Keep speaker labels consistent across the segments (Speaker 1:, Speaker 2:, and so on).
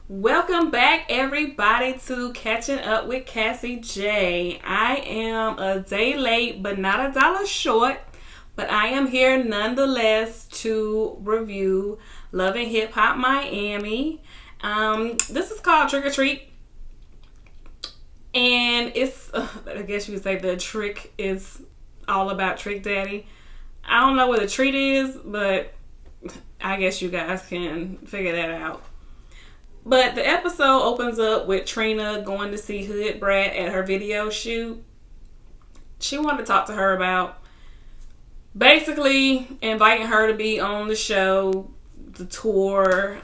Speaker 1: Welcome back, everybody, to Catching Up with Cassie J. I am a day late, but not a dollar short. But I am here nonetheless to review Love and Hip Hop Miami. This is called Trick or Treat. And it's, I guess you would say the trick is all about Trick Daddy. I don't know what a treat is, but I guess you guys can figure that out. But the episode opens up with Trina going to see Hood Brat at her video shoot. She wanted to talk to her about basically inviting her to be on the show, the tour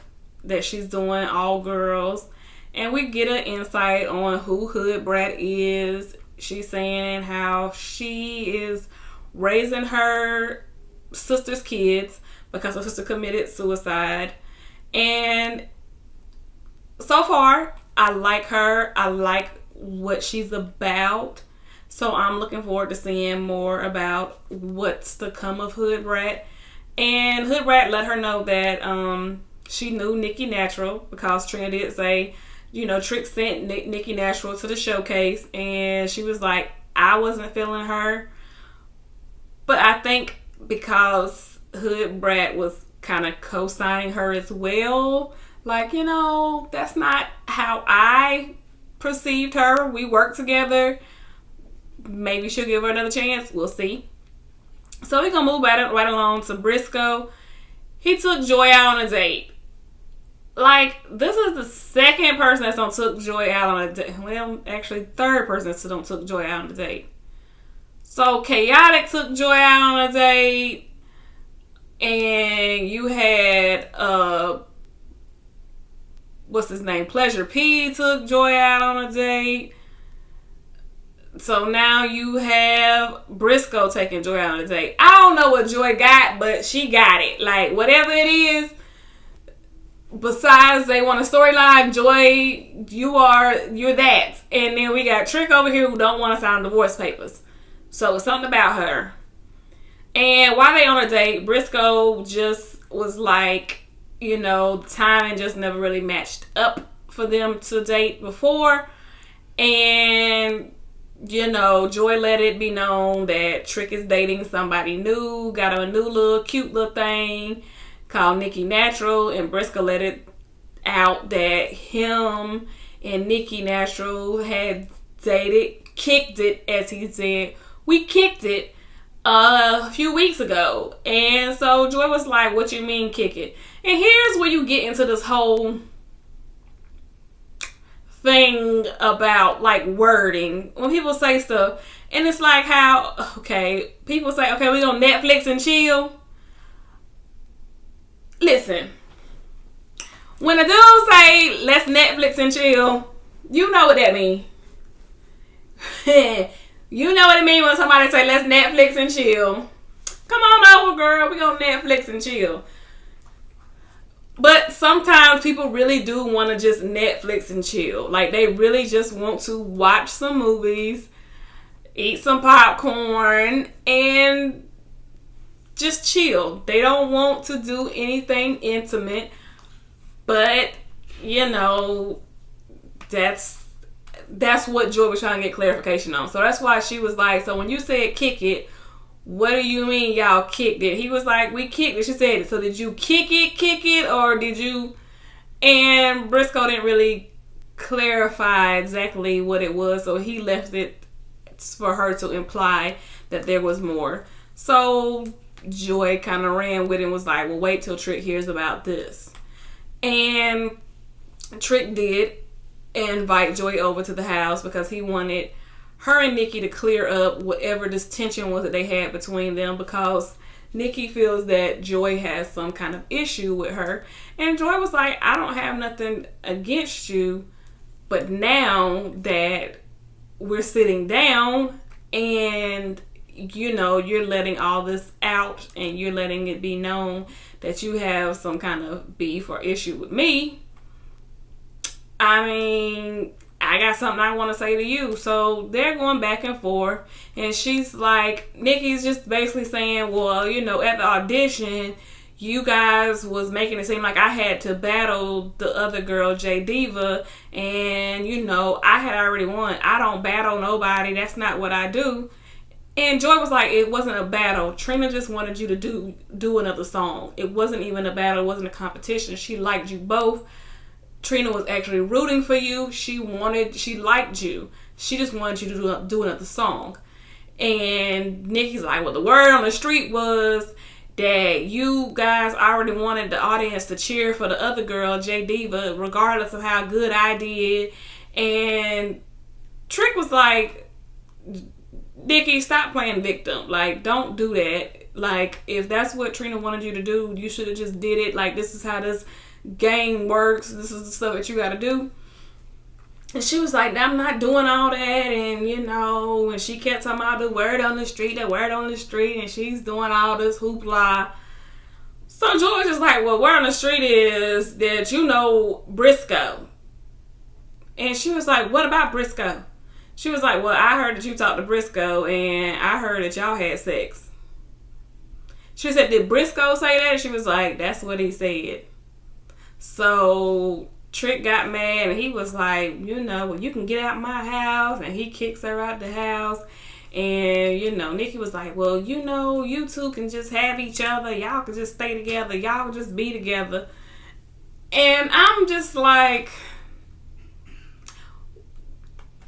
Speaker 1: that she's doing, all girls. And we get an insight on who Hood Brat is. She's saying how she is raising her sister's kids because her sister committed suicide. And so far, I like her. I like what she's about. So I'm looking forward to seeing more about what's to come of Hood Brat. And Hood Brat let her know that she knew Nikki Natural because Trina did say, Trick sent Nikki Natural to the showcase. And she was like, I wasn't feeling her. But I think because Hood Brat was kind of co-signing her as well, like, that's not how I perceived her. We worked together. Maybe she'll give her another chance. We'll see. So we're going to move right along to Briscoe. He took Joy out on a date. Like, this is the second person that's done took Joy out on a date. Well, actually, third person that's done took Joy out on a date. So Chaotic took Joy out on a date. And you had, what's his name? Pleasure P took Joy out on a date. So now you have Briscoe taking Joy out on a date. I don't know what Joy got, but she got it. Like, whatever it is, besides they want a storyline, Joy, you're that. And then we got Trick over here who don't want to sign divorce papers. So it's something about her. And while they on a date, Briscoe just was like, timing just never really matched up for them to date before. And, Joy let it be known that Trick is dating somebody new, got a new little cute little thing called Nikki Natural. And Briscoe let it out that him and Nikki Natural had dated, kicked it, as he said. We kicked it a few weeks ago. And so Joy was like, what you mean kick it? And here's where you get into this whole thing about like wording. When people say stuff, and it's like how, people say, we gonna Netflix and chill. Listen, when a dude say, let's Netflix and chill, you know what that means. You know what it means when somebody say, let's Netflix and chill. Come on over, girl. We gonna Netflix and chill. But sometimes people really do want to just Netflix and chill. Like, they really just want to watch some movies, eat some popcorn, and just chill. They don't want to do anything intimate. But, that's what Joy was trying to get clarification on. So that's why she was like, so when you said kick it, what do you mean y'all kicked it? He was like, we kicked it. She said, so did you kick it, or did you? And Briscoe didn't really clarify exactly what it was, so he left it for her to imply that there was more. So Joy kind of ran with it and was like, well, wait till Trick hears about this. And Trick did invite Joy over to the house because he wanted her and Nikki to clear up whatever this tension was that they had between them, because Nikki feels that Joy has some kind of issue with her. And Joy was like, I don't have nothing against you, but now that we're sitting down and you're letting all this out and you're letting it be known that you have some kind of beef or issue with me, I mean, I got something I want to say to you. So they're going back and forth. And she's like, Nikki's just basically saying, well, at the audition, you guys was making it seem like I had to battle the other girl, J Diva, and I had already won. I don't battle nobody. That's not what I do. And Joy was like, it wasn't a battle. Trina just wanted you to do another song. It wasn't even a battle. It wasn't a competition. She liked you both. Trina was actually rooting for you. She liked you. She just wanted you to do another song. And Nikki's like, well, the word on the street was that you guys already wanted the audience to cheer for the other girl, J Diva, regardless of how good I did. And Trick was like, Nikki, stop playing victim. Like, don't do that. Like, if that's what Trina wanted you to do, you should have just did it. Like, this is how this game works. This is the stuff that you got to do. And she was like, I'm not doing all that. And, and she kept talking about the word on the street, and she's doing all this hoopla. So Joy was just like, well, word on the street is that Briscoe. And she was like, what about Briscoe? She was like, well, I heard that you talked to Briscoe, and I heard that y'all had sex. She said, did Briscoe say that? And she was like, that's what he said. So Trick got mad, and he was like, well, you can get out my house. And he kicks her out the house. And, Nikki was like, well, you two can just have each other. Y'all can just stay together. Y'all can just be together. And I'm just like,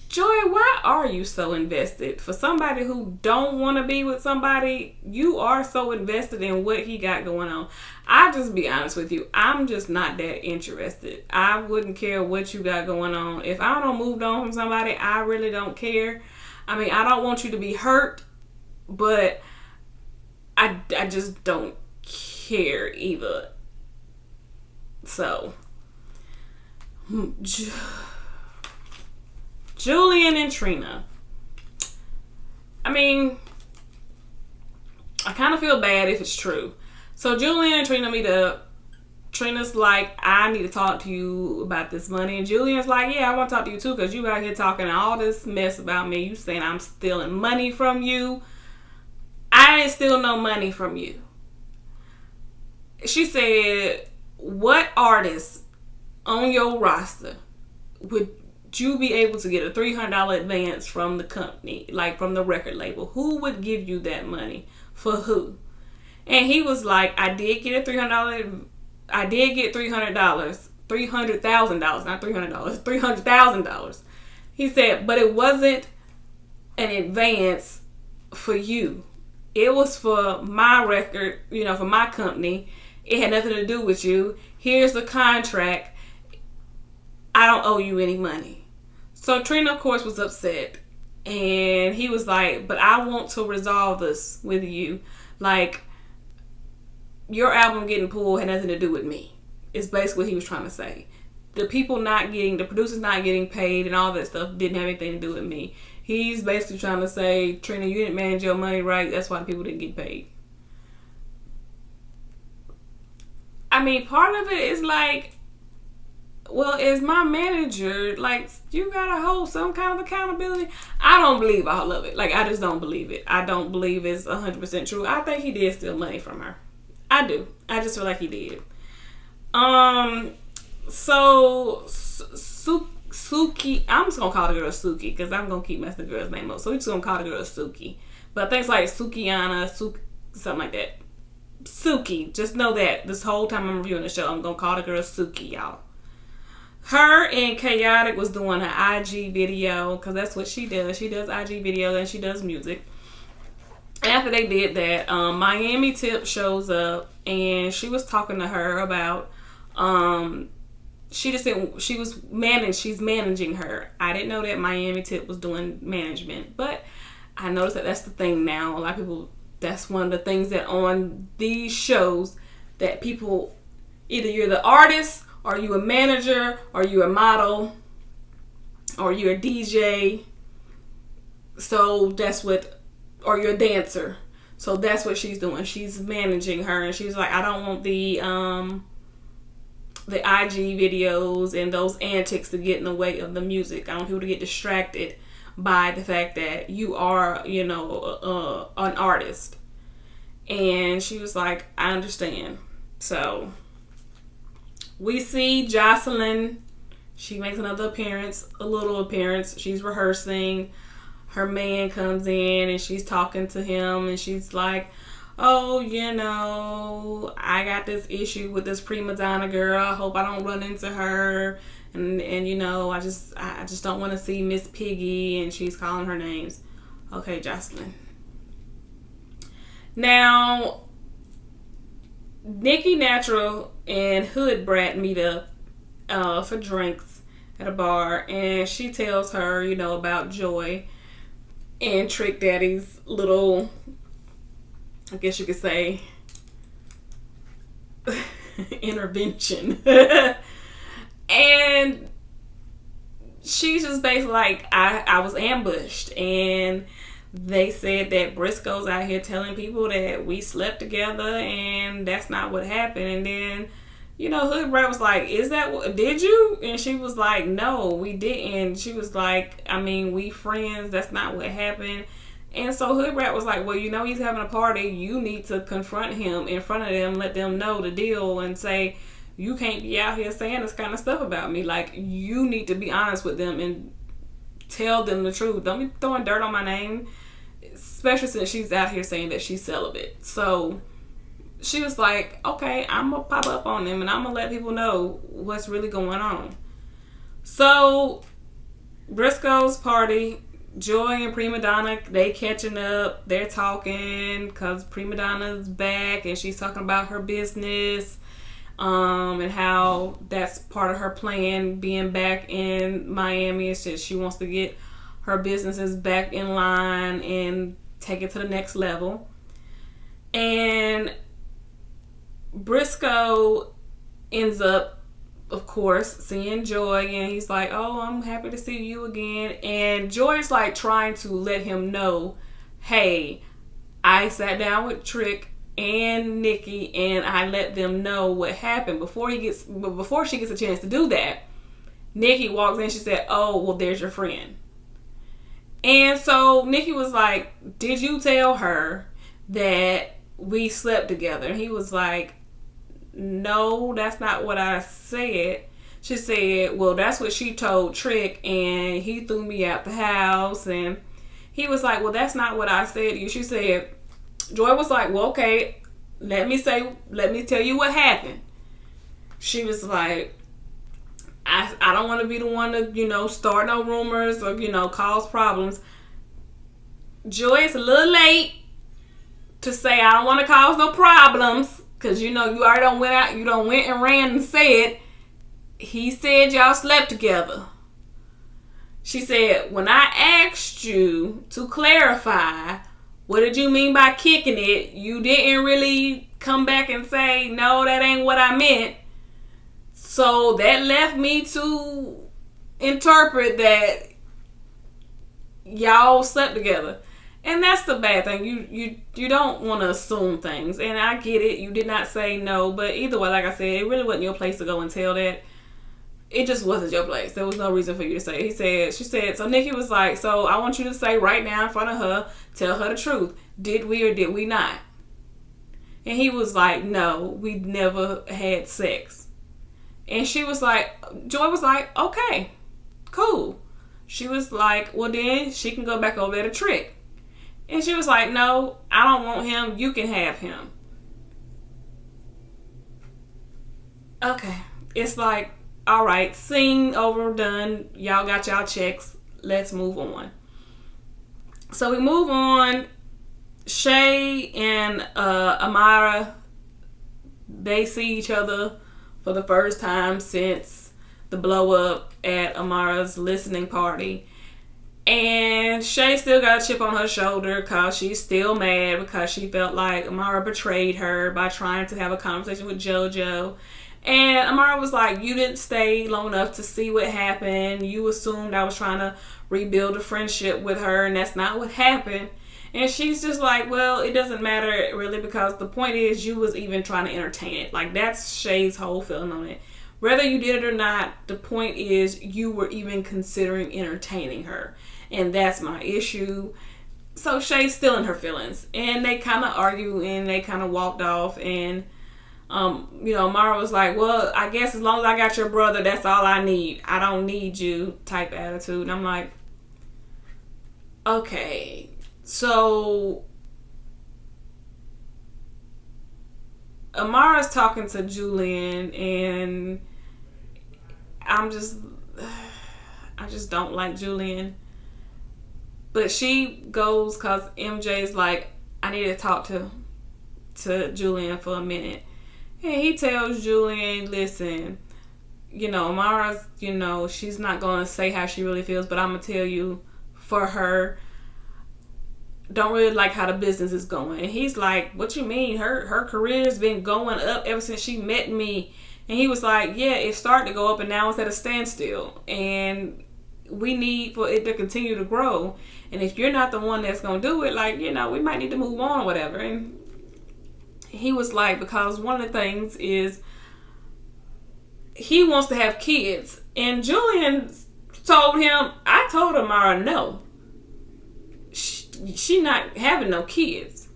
Speaker 1: Joy, why are you so invested? For somebody who don't want to be with somebody, you are so invested in what he got going on. I'll just be honest with you. I'm just not that interested. I wouldn't care what you got going on. If I don't move on from somebody, I really don't care. I mean, I don't want you to be hurt, but I just don't care either. So, Julian and Trina. I mean, I kind of feel bad if it's true. So Julian and Trina meet up. Trina's like, I need to talk to you about this money. And Julian's like, yeah, I want to talk to you too, because you out here talking all this mess about me. You saying I'm stealing money from you. I didn't steal no money from you. She said, what artist on your roster would you be able to get a $300 advance from the company, like from the record label? Who would give you that money? For who? And he was like, I did get $300. I did get $300, $300,000, not $300, $300,000. He said, but it wasn't an advance for you. It was for my record, for my company. It had nothing to do with you. Here's the contract. I don't owe you any money. So Trina, of course, was upset. And he was like, but I want to resolve this with you. Like, your album getting pulled had nothing to do with me. It's basically what he was trying to say. The producers not getting paid and all that stuff didn't have anything to do with me. He's basically trying to say, Trina, you didn't manage your money right. That's why the people didn't get paid. I mean, part of it is like, well, as my manager, like, you gotta hold some kind of accountability. I don't believe all of it. Like, I just don't believe it. I don't believe it's 100% true. I think he did steal money from her. I do. I just feel like he did. So Suki, I'm just gonna call the girl Suki because I'm gonna keep messing the girl's name up. So we're just gonna call the girl Suki. But I think it's like Sukiana, something like that. Suki. Just know that this whole time I'm reviewing the show, I'm gonna call the girl Suki, y'all. Her and Chaotic was doing an IG video because that's what she does. She does IG videos and she does music. After they did that, Miami Tip shows up and she was talking to her about she just said she's managing her. I didn't know that Miami Tip was doing management, but I noticed that that's the thing now. A lot of people, that's one of the things that on these shows that people, either you're the artist, or you a manager, or you a model, or you're a DJ. So that's what, or you're a dancer. So that's what she's doing. She's managing her, and she's like, I don't want the IG videos and those antics to get in the way of the music. I don't want people to get distracted by the fact that you are, an artist. And she was like, I understand. So we see Jocelyn. She makes another appearance, a little appearance. She's rehearsing. Her man comes in and she's talking to him and she's like, oh, I got this issue with this prima donna girl. I hope I don't run into her. And I just don't want to see Miss Piggy. And she's calling her names. Okay, Jocelyn. Now, Nikki Natural and Hood Brat meet up for drinks at a bar. And she tells her, about Joy and Trick Daddy's little, I guess you could say, intervention. And she's just basically like, I was ambushed. And they said that Briscoe's out here telling people that we slept together. And that's not what happened. And then, Hood Brat was like, did you? And she was like, no, we didn't. She was like, we friends. That's not what happened. And so Hood Brat was like, well, he's having a party. You need to confront him in front of them, let them know the deal, and say, you can't be out here saying this kind of stuff about me. Like, you need to be honest with them and tell them the truth. Don't be throwing dirt on my name, especially since she's out here saying that she's celibate. So she was like, okay, I'm going to pop up on them and I'm going to let people know what's really going on. So Briscoe's party, Joy and Prima Donna, they catching up. They're talking because Prima Donna's back and she's talking about her business, and how that's part of her plan being back in Miami. It's just she wants to get her businesses back in line and take it to the next level. And Briscoe ends up, of course, seeing Joy, and he's like, oh, I'm happy to see you again. And Joy's like trying to let him know, hey, I sat down with Trick and Nikki and I let them know what happened. Before she gets a chance to do that, Nikki walks in. She said, oh, well, there's your friend. And so Nikki was like, did you tell her that we slept together? And he was like, no, that's not what I said. She said, well, that's what she told Trick and he threw me out the house. And he was like, well, that's not what I said to you. She said, Joy was like, well, okay, let me tell you what happened. She was like, I don't want to be the one to, start no rumors or, cause problems. Joy, it's a little late to say I don't want to cause no problems. Because, you already done went out, you done went and ran and said, he said y'all slept together. She said, when I asked you to clarify, what did you mean by kicking it? You didn't really come back and say, no, that ain't what I meant. So that left me to interpret that y'all slept together. And that's the bad thing. You don't want to assume things. And I get it. You did not say no. But either way, like I said, it really wasn't your place to go and tell that. It just wasn't your place. There was no reason for you to say it. She said, so Nikki was like, so I want you to say right now in front of her, tell her the truth. Did we or did we not? And he was like, no, we never had sex. And she was like, Joy was like, okay, cool. She was like, well then she can go back over there to Trick. And she was like, no, I don't want him. You can have him. Okay. It's like, all right, scene over, done. Y'all got y'all checks. Let's move on. So we move on. Shay and Amara, they see each other for the first time since the blow up at Amara's listening party. And Shay still got a chip on her shoulder because she's still mad because she felt like Amara betrayed her by trying to have a conversation with JoJo. And Amara was like, you didn't stay long enough to see what happened. You assumed I was trying to rebuild a friendship with her, and that's not what happened. And she's just like, well, it doesn't matter really because the point is you was even trying to entertain it. Like, that's Shay's whole feeling on it. Whether you did it or not, the point is you were even considering entertaining her. And that's my issue. So Shay's still in her feelings. And they kind of argue and they kind of walked off. And Mara was like, well, I guess as long as I got your brother, that's all I need. I don't need you type attitude. And I'm like, okay. So Amara's talking to Julian, and I just don't like Julian. But she goes because MJ's like, I need to talk to Julian for a minute. And he tells Julian, listen, Amara's, she's not going to say how she really feels, but I'm going to tell you, for her, don't really like how the business is going. And he's like, what you mean? Her career's been going up ever since she met me. And he was like, yeah, it started to go up and now it's at a standstill. And we need for it to continue to grow. And if you're not the one that's going to do it, like, we might need to move on or whatever. And he was like, because one of the things is he wants to have kids. And Julian told him, I told Amara no. She not having no kids.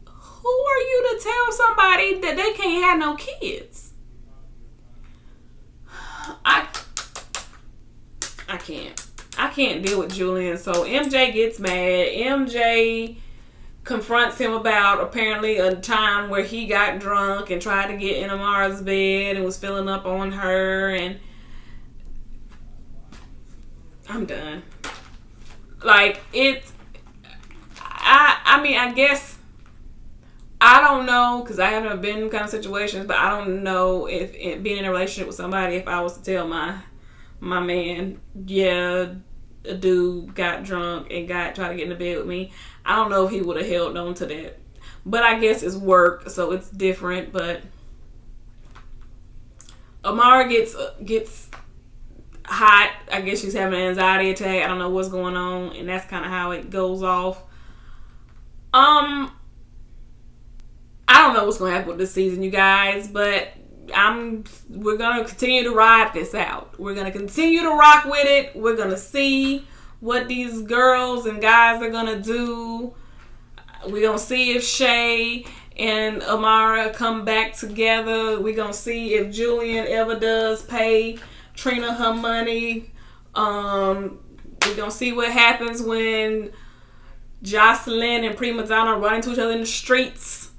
Speaker 1: Who are you to tell somebody that they can't have no kids? I can't deal with Julian. So MJ gets mad. MJ confronts him about apparently a time where he got drunk and tried to get in Amara's bed and was filling up on her, and I'm done. Like, I guess, I don't know, because I haven't been in kind of situations, but I don't know if being in a relationship with somebody, if I was to tell my man, yeah, a dude got drunk and tried to get in the bed with me, I don't know if he would have held on to that. But I guess it's work, so it's different. But Amara gets hot. I guess she's having an anxiety attack. I don't know what's going on, and that's kind of how it goes off. I don't know what's gonna happen with this season, you guys, but we're gonna continue to ride this out. We're gonna continue to rock with it. We're gonna see what these girls and guys are gonna do. We're gonna see if Shay and Amara come back together. We're gonna see if Julian ever does pay Trina her money. We're gonna see what happens when Jocelyn and Prima Donna run into each other in the streets.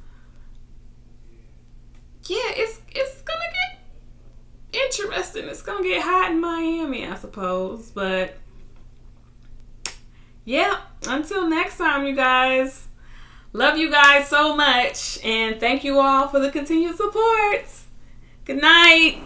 Speaker 1: Yeah, it's gonna get interesting. It's gonna get hot in Miami, I suppose. But yeah, until next time, you guys. Love you guys so much, and thank you all for the continued support. Good night.